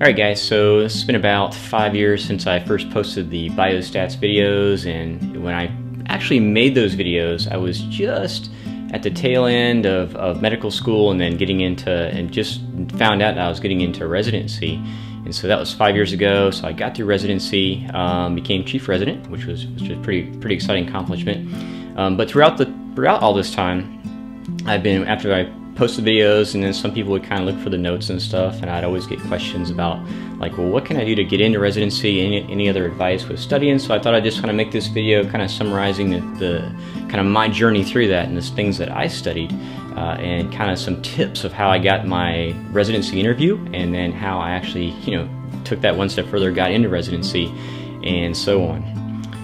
Alright guys, so this has been about 5 years since I first posted the biostats videos, and when I actually made those videos I was just at the tail end of medical school and then getting into, and just found out that I was getting into residency. And so that was 5 years ago. So I got through residency, became chief resident, which was just pretty exciting accomplishment. But throughout all this time, I've been, after I posted videos, and then some people would kind of look for the notes and stuff, and I'd always get questions about like, well, what can I do to get into residency? Any other advice with studying? So I thought I'd just kind of make this video kind of summarizing the kind of my journey through that and the things that I studied, and kind of some tips of how I got my residency interview, and then how I actually, took that one step further, got into residency, and so on.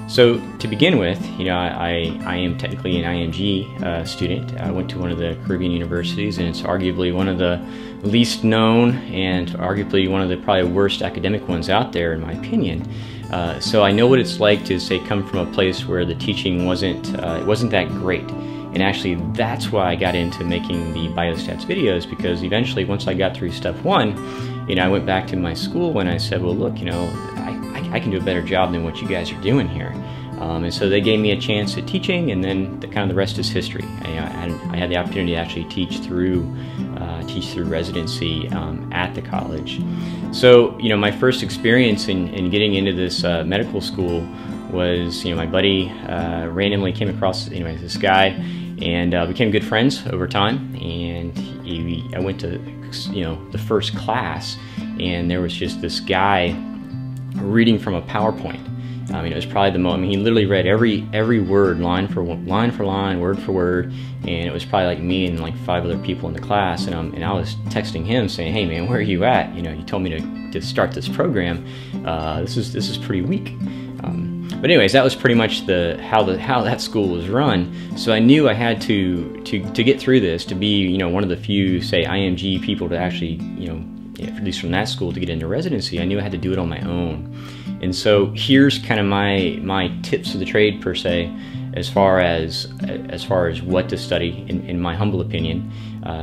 So to begin with, I am technically an IMG student. I went to one of the Caribbean universities, and it's arguably one of the least known and arguably one of the probably worst academic ones out there, in my opinion. So I know what it's like to, say, come from a place where the teaching wasn't that great. And actually, that's why I got into making the biostats videos, because eventually, once I got through step one, I went back to my school and I said, well, look, I can do a better job than what you guys are doing here. And so they gave me a chance at teaching, and then the rest is history. I had the opportunity to actually teach through residency at the college. So, my first experience in getting into this medical school was, my buddy randomly came across, this guy, and became good friends over time. And I went to, the first class, and there was just this guy reading from a PowerPoint. It was probably the most, he literally read every word, line for line, word for word, and it was probably like me and like 5 other people in the class, and I was texting him saying, hey man, where are you at? You told me to start this program. This is pretty weak. But anyways, that was pretty much how that school was run. So I knew I had to get through this, to be one of the few, say, IMG people to actually, at least from that school, to get into residency. I knew I had to do it on my own. And so here's kind of my tips of the trade, per se, as far as what to study, in my humble opinion.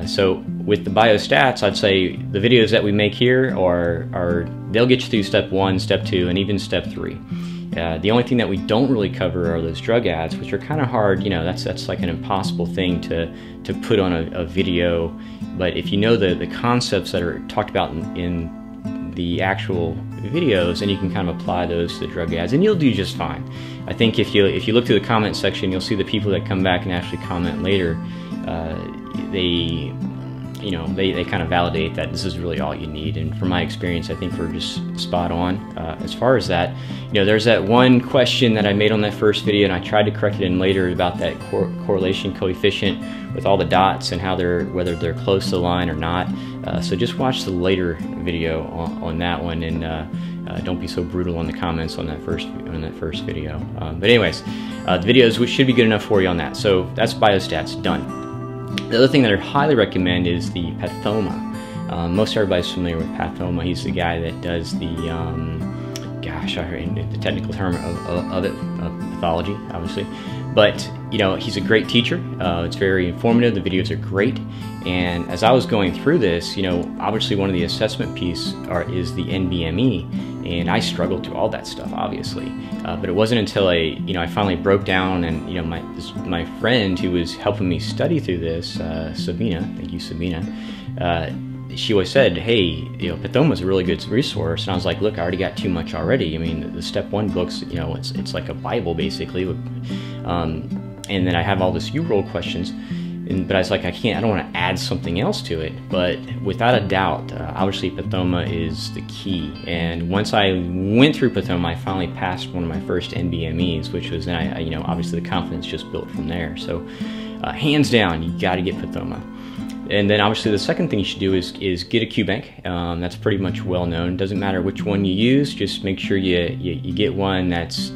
So with the biostats, I'd say the videos that we make here they'll get you through step 1, step 2, and even step 3. The only thing that we don't really cover are those drug ads, which are kind of hard. That's like an impossible thing to put on a video. But if you know the concepts that are talked about in the actual videos, and you can kind of apply those to the drug ads, and you'll do just fine. I think if you look through the comment section, you'll see the people that come back and actually comment later. They kind of validate that this is really all you need, and from my experience, I think we're just spot on as far as that. There's that one question that I made on that first video, and I tried to correct it in later, about that correlation coefficient with all the dots and whether they're close to the line or not. So just watch the later video on that one, and don't be so brutal on the comments on that first video. But anyways, the videos should be good enough for you on that. So that's biostats done. The other thing that I highly recommend is the Pathoma. Most everybody's familiar with Pathoma. He's the guy that does the, I heard the technical term of pathology, obviously. But, he's a great teacher. It's very informative. The videos are great. And as I was going through this, obviously one of the assessment pieces is the NBME, and I struggled through all that stuff, obviously. But it wasn't until I finally broke down, and my friend who was helping me study through this, Sabina, thank you, Sabina. She always said, hey, Pathoma is a really good resource, and I was like, look, I already got too much already. The step 1 books, it's like a Bible basically, and then I have all this U-roll questions. But I was like, I don't want to add something else to it. But without a doubt, obviously Pathoma is the key. And once I went through Pathoma, I finally passed one of my first NBMEs, which was, then obviously the confidence just built from there. So hands down, you got to get Pathoma. And then obviously the second thing you should do is get a Qbank. That's pretty much well known. Doesn't matter which one you use, just make sure you get one that's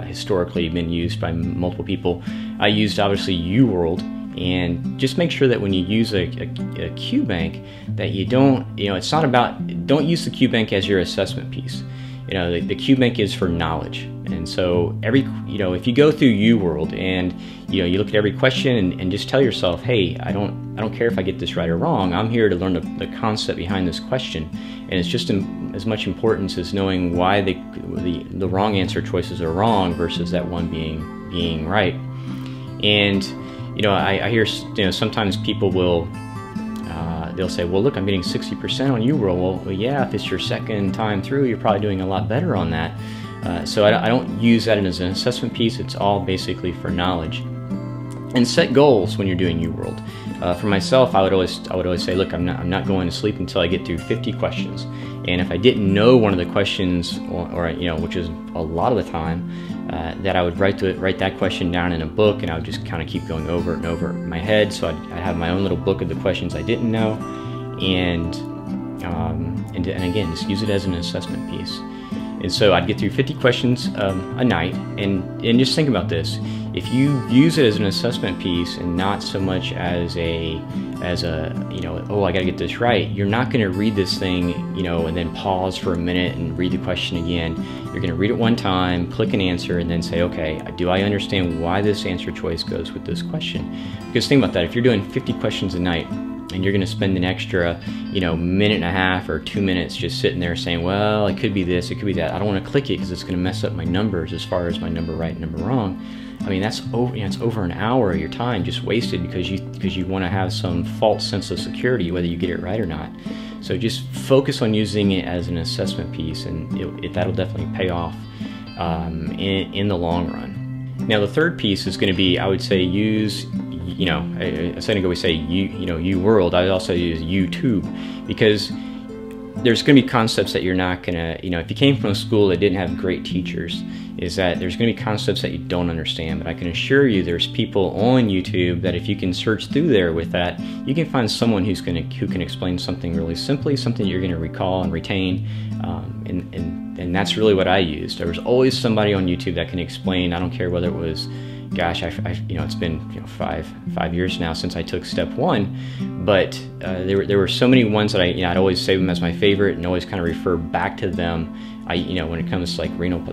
historically been used by multiple people. I used obviously UWorld. And just make sure that when you use a Qbank, that you don't, don't use the Qbank as your assessment piece. The Qbank is for knowledge. And so if you go through UWorld and you look at every question and just tell yourself, hey, I don't care if I get this right or wrong. I'm here to learn the concept behind this question, and it's just as much importance as knowing why the wrong answer choices are wrong versus that one being right. And I hear sometimes people will they'll say, well, look, I'm getting 60% on UWorld. Well, yeah, if it's your second time through, you're probably doing a lot better on that. So I don't use that as an assessment piece. It's all basically for knowledge. And set goals when you're doing UWorld. For myself, I would always say, look, I'm not going to sleep until I get through 50 questions. And if I didn't know one of the questions, or which is a lot of the time, that I would write that question down in a book, and I would just kind of keep going over it and over in my head. So I'd have my own little book of the questions I didn't know, and again, just use it as an assessment piece. And so I'd get through 50 questions a night, and just think about this. If you use it as an assessment piece and not so much as a oh, I gotta get this right, you're not gonna read this thing, and then pause for a minute and read the question again. You're gonna read it one time, click an answer, and then say, okay, do I understand why this answer choice goes with this question? Because think about that, if you're doing 50 questions a night, and you're going to spend an extra, minute and a half or 2 minutes just sitting there saying, well, it could be this, it could be that. I don't want to click it because it's going to mess up my numbers as far as my number right, number wrong. I mean, that's over. It's over an hour of your time just wasted because you want to have some false sense of security whether you get it right or not. So just focus on using it as an assessment piece, and that'll definitely pay off in the long run. Now, the third piece is going to be, I would say, use. A second ago we say UWorld. I would also use YouTube, because there's going to be concepts that you're not going to, if you came from a school that didn't have great teachers, is that there's going to be concepts that you don't understand. But I can assure you there's people on YouTube that if you can search through there with that, you can find someone who can explain something really simply, something you're going to recall and retain, and that's really what I used. There was always somebody on YouTube that can explain. I don't care whether it was, gosh, it's been 5 years now since I took step one, but there were so many ones that I'd always save them as my favorite and always kind of refer back to them. When it comes to like renal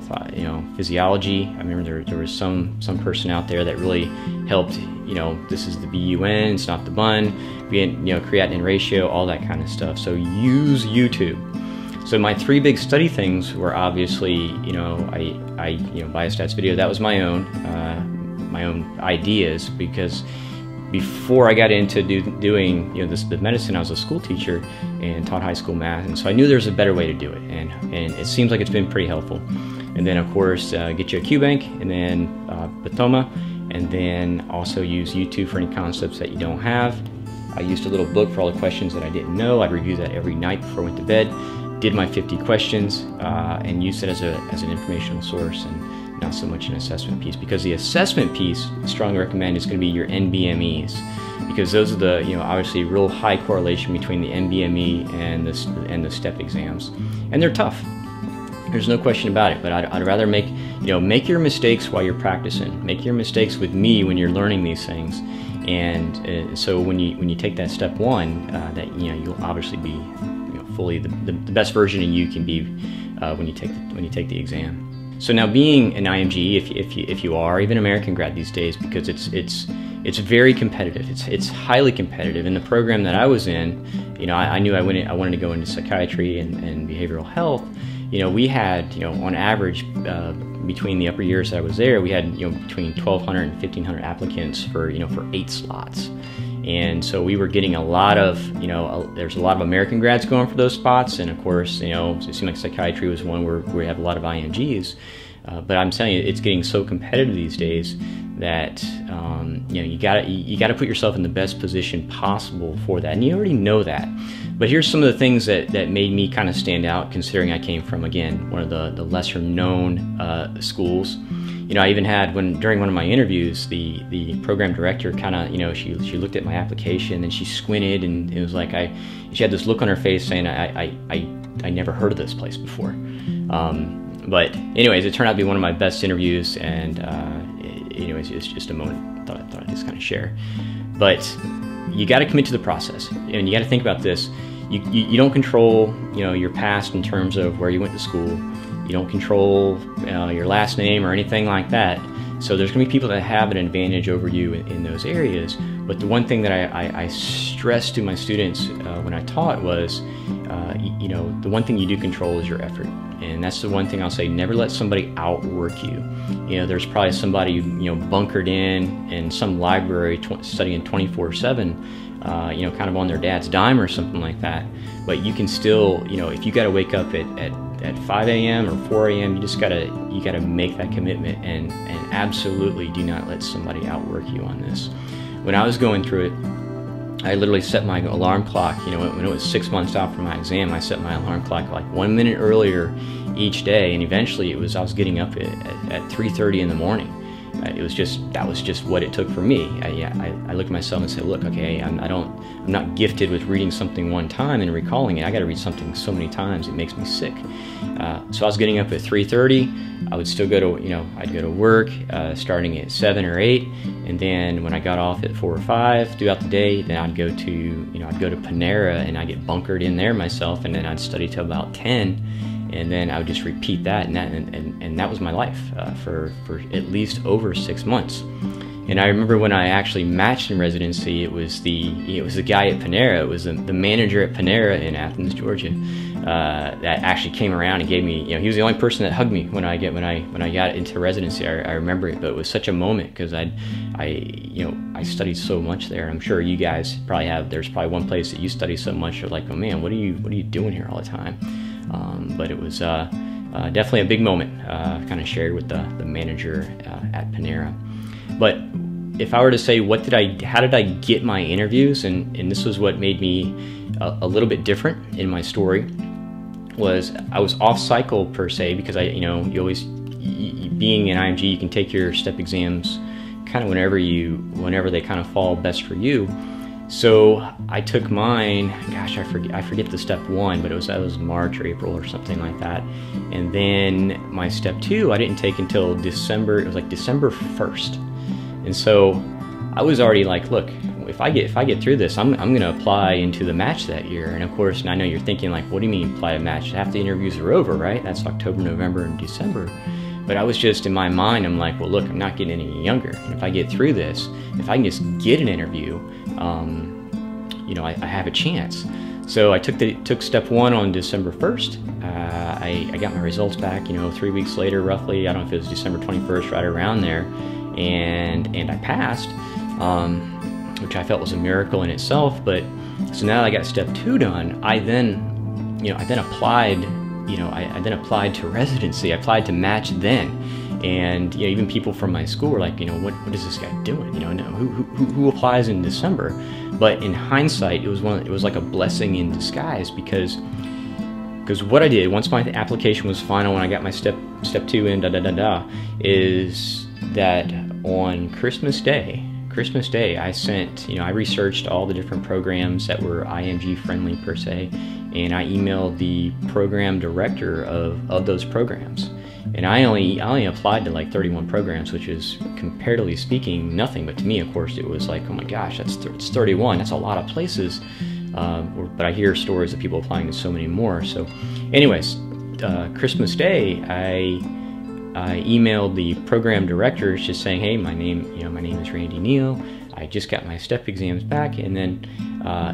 physiology, I remember there was some person out there that really helped. This is the BUN, it's not the BUN, creatinine ratio, all that kind of stuff. So use YouTube. So my three big study things were obviously, biostats video. That was my own ideas, because before I got into doing the medicine, I was a school teacher and taught high school math, and so I knew there was a better way to do it, and it seems like it's been pretty helpful. And then of course get you a Qbank, and then Pathoma, and then also use YouTube for any concepts that you don't have. I used a little book for all the questions that I didn't know. I'd review that every night before I went to bed, did my 50 questions, and used it as an informational source, and not so much an assessment piece, because the assessment piece, I strongly recommend, is going to be your NBMEs, because those are the obviously real high correlation between the NBME and the STEP exams, and they're tough. There's no question about it. But I'd rather make your mistakes while you're practicing. Make your mistakes with me when you're learning these things, and so when you take that step one, that you'll obviously be fully the best version of you can be when you take the exam. So now, being an IMG, if you are even American grad these days, because it's very competitive. It's highly competitive. In the program that I was in, I knew I wanted to go into psychiatry and behavioral health. We had on average between the upper years that I was there, we had between 1,200 and 1,500 applicants for 8 slots. And so we were getting a lot of, there's a lot of American grads going for those spots, and of course, it seemed like psychiatry was one where we have a lot of IMGs. But I'm telling you, it's getting so competitive these days that you gotta put yourself in the best position possible for that, and you already know that. But here's some of the things that made me kind of stand out, considering I came from, again, one of the lesser known schools. I even had, during one of my interviews, the program director kind of, she looked at my application and she squinted, and it was like she had this look on her face saying, I never heard of this place before. But anyways, it turned out to be one of my best interviews, and it's just a moment I thought I'd just kind of share. But you got to commit to the process, and you got to think about this. You don't control your past in terms of where you went to school. You don't control your last name or anything like that. So there's going to be people that have an advantage over you in those areas. But the one thing that I stressed to my students when I taught was, you know, the one thing you do control is your effort. And that's the one thing I'll say, never let somebody outwork you. You know, there's probably somebody, you know, bunkered in some library studying 24/7, you know, kind of on their dad's dime or something like that. But you can still, you know, if you got to wake up at 5 a.m. or 4 a.m., you gotta make that commitment, and absolutely do not let somebody outwork you on this. When I was going through it, I literally set my alarm clock, you know, when it was 6 months out from my exam, I set my alarm clock like 1 minute earlier each day, and eventually I was getting up at 3:30 in the morning. That was just what it took for me. I look at myself and say, look, okay, I'm not gifted with reading something one time and recalling it. I got to read something so many times it makes me sick. So I was getting up at 3:30. I would still go to, you know, I'd go to work starting at 7 or 8, and then when I got off at 4 or 5 throughout the day, then I'd go to Panera, and I'd get bunkered in there myself, and then I'd study till about 10. And then I would just repeat that, and that was my life for at least over 6 months. And I remember when I actually matched in residency, it was the guy at Panera, it was the manager at Panera in Athens, Georgia, that actually came around and gave me, you know, he was the only person that hugged me when I got into residency. I remember it, but it was such a moment because I studied so much there. I'm sure you guys probably have. There's probably one place that you study so much, you're like, oh man, what are you doing here all the time? But it was definitely a big moment, kind of shared with the manager at Panera. But if I were to say, how did I get my interviews, and this was what made me a little bit different in my story, was I was off cycle per se, because being in IMG, you can take your step exams kind of whenever they kind of fall best for you. So I took mine, gosh, I forget the step 1, but that was March or April or something like that. And then my step 2, I didn't take until December. It was like December 1st. And so I was already like, look, if I get through this, I'm going to apply into the match that year. And of course, and I know you're thinking like, what do you mean apply to match? Half the interviews are over, right? That's October, November, and December. But I was just, in my mind, I'm like, well, look, I'm not getting any younger. And if I get through this, if I can just get an interview, you know, I have a chance. So I took step 1 on December 1st. I got my results back, you know, 3 weeks later, roughly. I don't know if it was December 21st, right around there. And I passed, which I felt was a miracle in itself. But so now that I got step 2 done, I then applied. You know, I then applied to residency. I applied to match then, and you know, even people from my school were like, you know, what is this guy doing? You know, no, who applies in December? But in hindsight, it was like a blessing in disguise, because what I did once my application was final, when I got my step 2 in, is that on Christmas Day, I researched all the different programs that were IMG friendly per se, and I emailed the program director of those programs. And I only applied to like 31 programs, which is, comparatively speaking, nothing. But to me, of course, it was like, oh my gosh, it's 31. That's a lot of places. But I hear stories of people applying to so many more. So anyways, Christmas Day, I emailed the program directors just saying, hey, my name is Randy Neal. I just got my step exams back, and then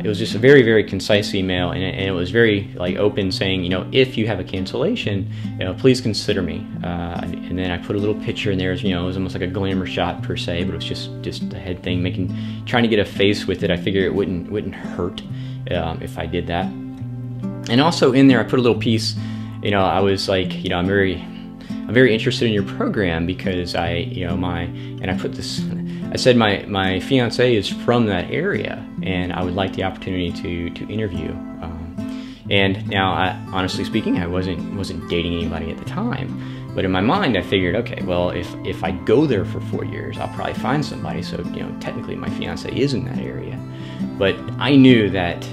it was just a very, very concise email, and it was very like open, saying, you know, if you have a cancellation, you know, please consider me. And then I put a little picture in there. You know, it was almost like a glamour shot per se, but it was just a head thing, trying to get a face with it. I figured it wouldn't hurt if I did that. And also in there, I put a little piece. You know, I was like, you know, I'm very interested in your program because I put this. I said my fiance is from that area, and I would like the opportunity to interview. And now, honestly speaking, I wasn't dating anybody at the time, but in my mind, I figured, okay, well, if I go there for 4 years, I'll probably find somebody. So, you know, technically, my fiance is in that area, but I knew that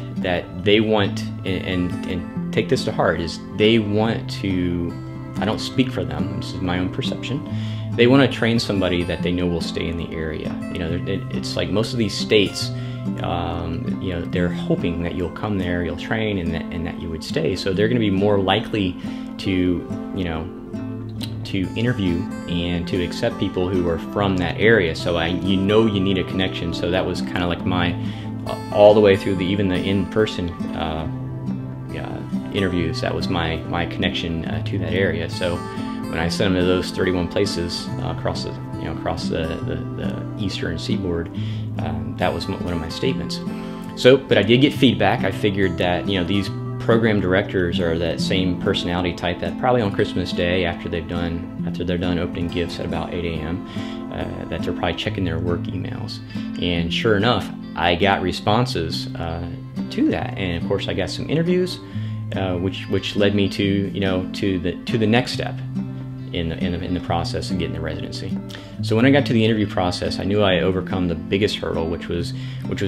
they want, and take this to heart, is they want to. I don't speak for them. This is my own perception. They want to train somebody that they know will stay in the area. You know, it's like most of these states, you know, they're hoping that you'll come there, you'll train, and that you would stay. So they're going to be more likely to, you know, to interview and to accept people who are from that area. So you know you need a connection. So that was kind of like my all the way through even the in-person interviews. That was my connection to that area. So when I sent them to those 31 places across the eastern seaboard, that was one of my statements. So, but I did get feedback. I figured that, you know, these program directors are that same personality type that probably on Christmas Day, after they're done opening gifts at about 8 a.m., that they're probably checking their work emails. And sure enough, I got responses to that, and of course I got some interviews, which led me to, you know, to the next step in the process of getting the residency. So when I got to the interview process, I knew I had overcome the biggest hurdle, which was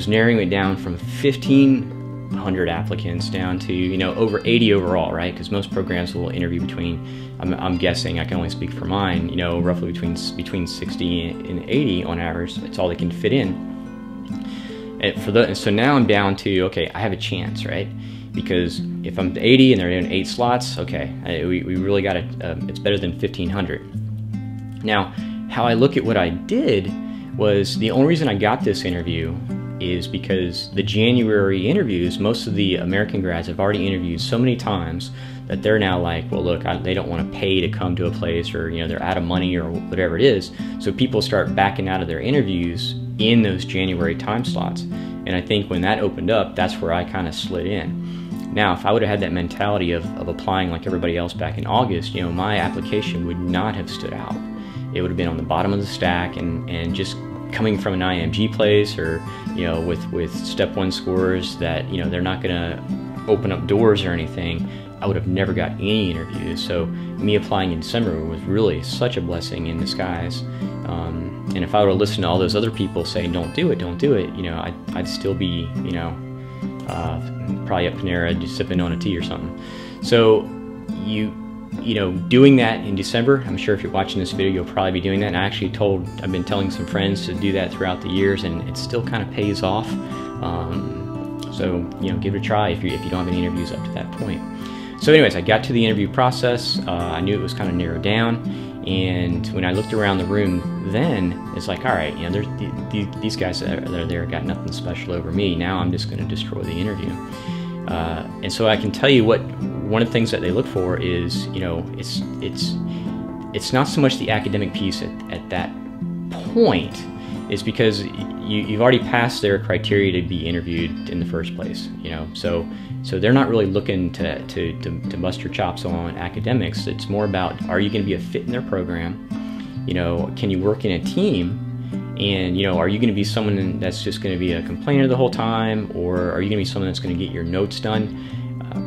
narrowing it down from 1,500 applicants down to, you know, over 80 overall, right? Because most programs will interview between, I'm guessing, I can only speak for mine, you know, roughly between 60 and 80 on average. That's all they can fit in. And so now I'm down to, okay, I have a chance, right? Because if I'm 80 and they're in 8 slots, okay, we really got it. It's better than 1,500. Now, how I look at what I did was, the only reason I got this interview is because the January interviews, most of the American grads have already interviewed so many times that they're now like, well, look, they don't want to pay to come to a place, or, you know, they're out of money or whatever it is. So people start backing out of their interviews in those January time slots. And I think when that opened up, that's where I kind of slid in. Now, if I would have had that mentality of applying like everybody else back in August, you know, my application would not have stood out. It would have been on the bottom of the stack, and just coming from an IMG place, or, you know, with step 1 scores that, you know, they're not gonna open up doors or anything, I would have never got any interviews. So me applying in December was really such a blessing in disguise. And if I were to listen to all those other people saying, don't do it, you know, I'd still be, you know, probably at Panera just sipping on a tea or something. So you know, doing that in December, I'm sure if you're watching this video, you'll probably be doing that. And I've been telling some friends to do that throughout the years, and it still kind of pays off. So, you know, give it a try if you don't have any interviews up to that point. So anyways, I got to the interview process. I knew it was kind of narrowed down. And when I looked around the room then, it's like, all right, you know, these guys that are there got nothing special over me. Now I'm just going to destroy the interview. And so I can tell you one of the things that they look for is, you know, it's not so much the academic piece at that point, is because you've already passed their criteria to be interviewed in the first place, you know. So they're not really looking to bust your chops on academics. It's more about, are you going to be a fit in their program? You know, can you work in a team? And, you know, are you going to be someone that's just going to be a complainer the whole time, or are you going to be someone that's going to get your notes done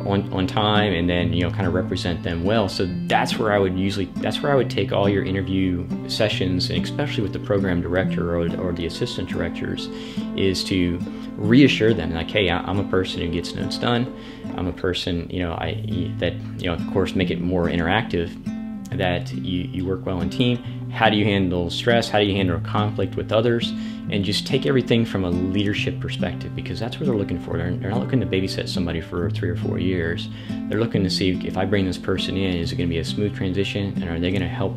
on time, and then, you know, kind of represent them well? So that's where I would take all your interview sessions, and especially with the program director or the assistant directors, is to reassure them, like, hey, I'm a person who gets notes done. I'm a person, you know, that, you know, of course, make it more interactive, that you work well in team. How do you handle stress? How do you handle conflict with others? And just take everything from a leadership perspective, because that's what they're looking for. They're not looking to babysit somebody for 3 or 4 years. They're looking to see, if I bring this person in, is it going to be a smooth transition, and are they going to help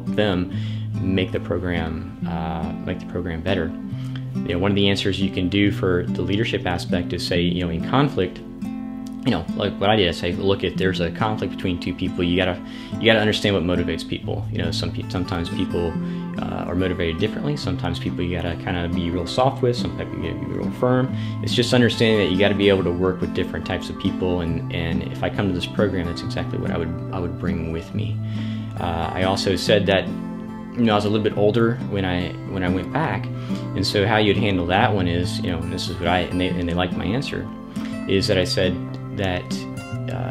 them make the program better? You know, one of the answers you can do for the leadership aspect is say, you know, in conflict, you know, like what I did, I say, look, if there's a conflict between 2 people, you gotta understand what motivates people. You know, sometimes people are motivated differently. Sometimes people you gotta kind of be real soft with. Sometimes you gotta be real firm. It's just understanding that you gotta be able to work with different types of people. And if I come to this program, that's exactly what I would bring with me. I also said that, you know, I was a little bit older when I went back, and so how you'd handle that one is, you know, and this is what and they liked my answer, is that I said that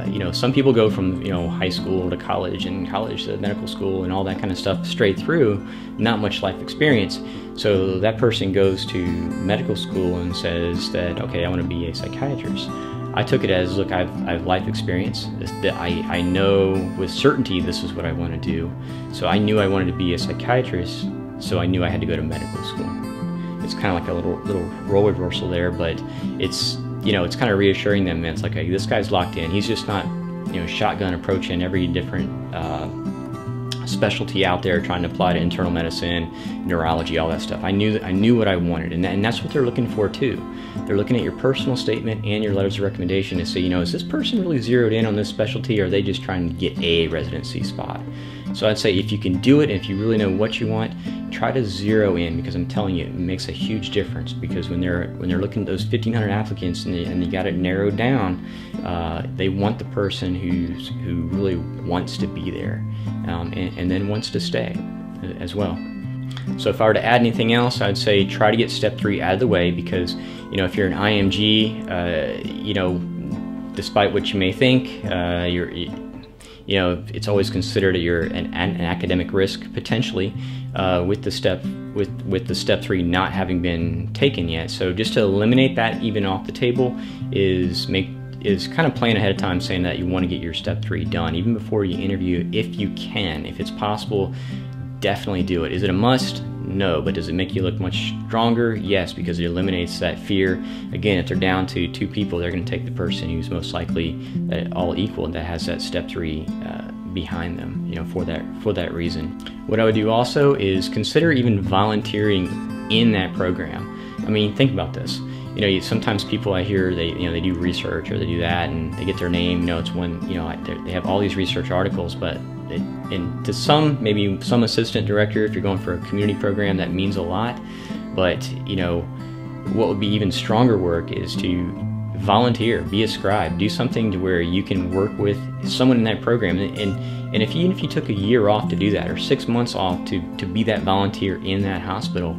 you know, some people go from, you know, high school to college, and college to medical school and all that kind of stuff straight through, not much life experience. So that person goes to medical school and says that, okay, I want to be a psychiatrist. I took it as, look, I have life experience, that I know with certainty this is what I want to do. So I knew I wanted to be a psychiatrist, so I knew I had to go to medical school. It's kind of like a little role reversal there, but it's, you know, it's kind of reassuring them, man. It's like, hey, this guy's locked in. He's just not shotgun approaching every different specialty out there, trying to apply to internal medicine, neurology, all that stuff. I knew what I wanted, and that's what they're looking for too. They're looking at your personal statement and your letters of recommendation to say, is this person really zeroed in on this specialty, or are they just trying to get a residency spot? So I'd say if you can do it, if you really know what you want, try to zero in, because I'm telling you, it makes a huge difference. Because when they're looking at those 1,500 applicants and you got it narrowed down, they want the person who really wants to be there, and then wants to stay as well. So if I were to add anything else, I'd say try to get step 3 out of the way, because if you're an IMG, despite what you may think, it's always considered you're an academic risk potentially with the step 3 not having been taken yet. So just to eliminate that even off the table is kind of plan ahead of time, saying that you want to get your step 3 done even before you interview, if you can. If it's possible, definitely do it. Is it a must? No. But does it make you look much stronger? Yes, because it eliminates that fear. Again, if they're down to 2 people, they're going to take the person who's most likely all equal, that has that step 3 behind them, for that reason. What I would do also is consider even volunteering in that program. I mean, think about this. Sometimes people I hear, they do research or they do that, and they get their name. It's one, they have all these research articles, but and to some, maybe some assistant director, if you're going for a community program, that means a lot. But what would be even stronger work is to volunteer, be a scribe, do something to where you can work with someone in that program. And even if you took a year off to do that, or 6 months off to be that volunteer in that hospital,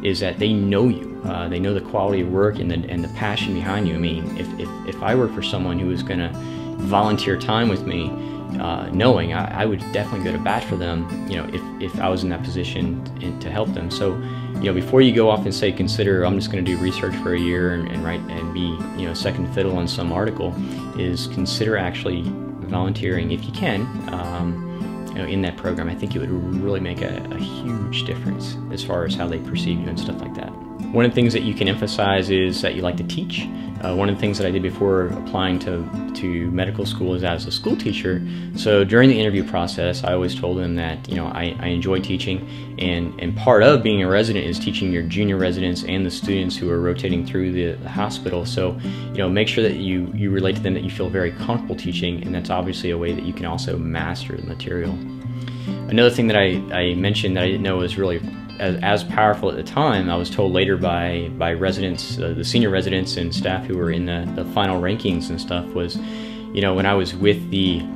is that they know you. They know the quality of work and the passion behind you. I mean, if I worked for someone who was going to volunteer time with me, knowing I would definitely go to bat for them, if I was in that position to help them. So, before you go off and say, consider, I'm just going to do research for a year and write and be, second fiddle on some article, is consider actually volunteering if you can, in that program. I think it would really make a huge difference as far as how they perceive you and stuff like that. One of the things that you can emphasize is that you like to teach. One of the things that I did before applying to medical school is as a school teacher. So during the interview process, I always told them that I enjoy teaching, and part of being a resident is teaching your junior residents and the students who are rotating through the hospital. So make sure that you relate to them that you feel very comfortable teaching, and that's obviously a way that you can also master the material. Another thing that I mentioned that I didn't know was really as powerful at the time, I was told later by residents, the senior residents and staff who were in the final rankings and stuff, was, when I was with the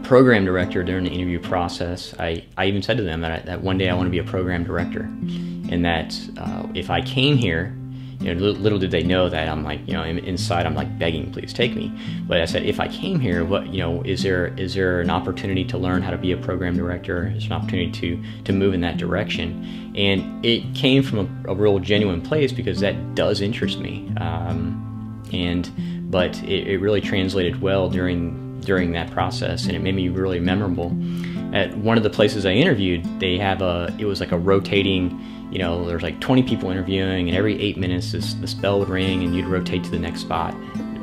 program director during the interview process, I even said to them that one day I want to be a program director, and that if I came here, little did they know that I'm like, inside I'm like begging, please take me. But I said, if I came here, what, is there an opportunity to learn how to be a program director? Is there an opportunity to move in that direction? And it came from a real genuine place, because that does interest me. But it really translated well during that process, and it made me really memorable. At one of the places I interviewed, they have it was like a rotating, there's like 20 people interviewing, and every 8 minutes this bell would ring and you'd rotate to the next spot.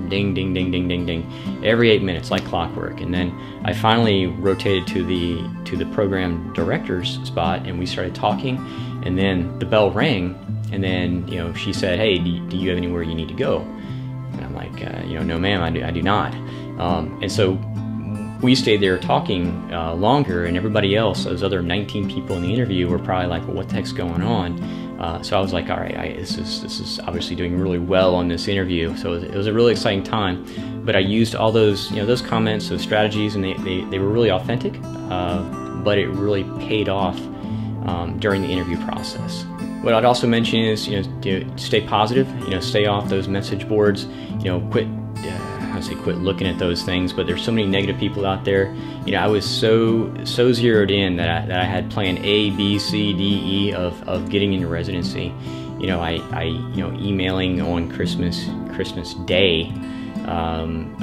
Ding, ding, ding, ding, ding, ding. Every 8 minutes, like clockwork. And then I finally rotated to the program director's spot, and we started talking, and then the bell rang, and then she said, hey, do you have anywhere you need to go? And I'm like, no ma'am, I do not. And so we stayed there talking longer, and everybody else, those other 19 people in the interview, were probably like, well, what the heck's going on? So I was like, all right, this is obviously doing really well on this interview. So it was a really exciting time. But I used all those those comments, those strategies, and they were really authentic. But it really paid off during the interview process. What I'd also mention is to stay positive. Stay off those message boards. Quit looking at those things, but there's so many negative people out there. I was so zeroed in that I had plan A, B, C, D, E of getting into residency. Emailing on Christmas Day,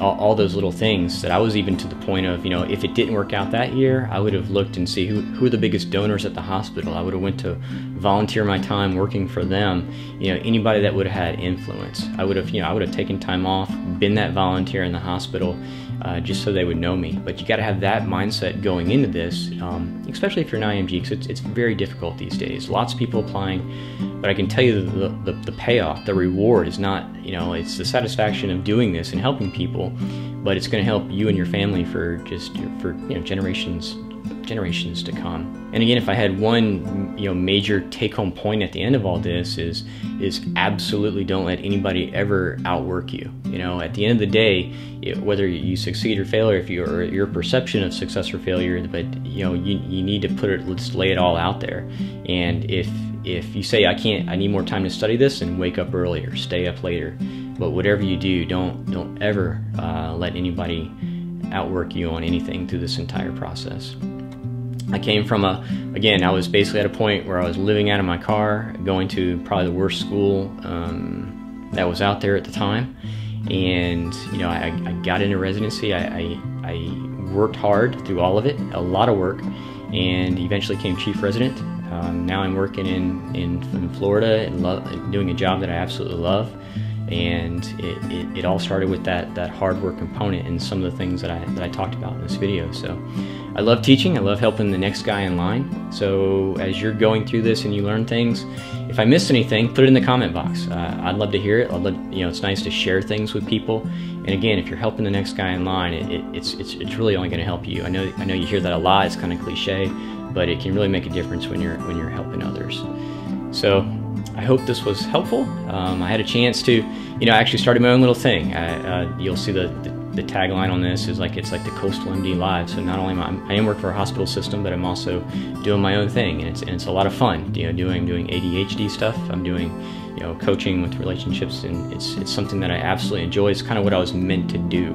all those little things, that I was even to the point of, if it didn't work out that year, I would have looked and see who are the biggest donors at the hospital. I would have went to volunteer my time working for them. Anybody that would have had influence. I would have taken time off, been that volunteer in the hospital, just so they would know me. But you got to have that mindset going into this, especially if you're an IMG, because it's very difficult these days. Lots of people applying, but I can tell you the payoff, the reward is not, it's the satisfaction of doing this and helping people, but it's going to help you and your family for generations to come. And again, if I had one major take-home point at the end of all this is absolutely don't let anybody ever outwork you. At the end of the day, whether you succeed or fail, or if your perception of success or failure, but you need to let's lay it all out there. And if you say I need more time to study this, and wake up earlier, stay up later. But whatever you do, don't ever let anybody outwork you on anything through this entire process. I came from I was basically at a point where I was living out of my car, going to probably the worst school that was out there at the time. And I got into residency. I worked hard through all of it, a lot of work, and eventually became chief resident. Now I'm working in Florida and doing a job that I absolutely love. And it all started with that hard work component and some of the things that I talked about in this video. So I love teaching. I love helping the next guy in line. So as you're going through this and you learn things, if I missed anything, put it in the comment box. I'd love to hear it. It's nice to share things with people. And again, if you're helping the next guy in line, it's really only going to help you. I know you hear that a lot. It's kind of cliche, but it can really make a difference when you're helping others. So I hope this was helpful. I had a chance to, I actually started my own little thing. You'll see the tagline on this is it's like the Coastal MD Live. So not only I am working for a hospital system, but I'm also doing my own thing, and it's a lot of fun. Doing ADHD stuff. I'm doing coaching with relationships, and it's something that I absolutely enjoy. It's kind of what I was meant to do,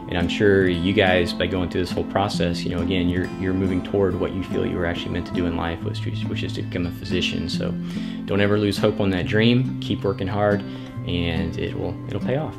and I'm sure you guys, by going through this whole process, again, you're moving toward what you feel you were actually meant to do in life, which is to become a physician. So don't ever lose hope on that dream. Keep working hard, and it'll pay off.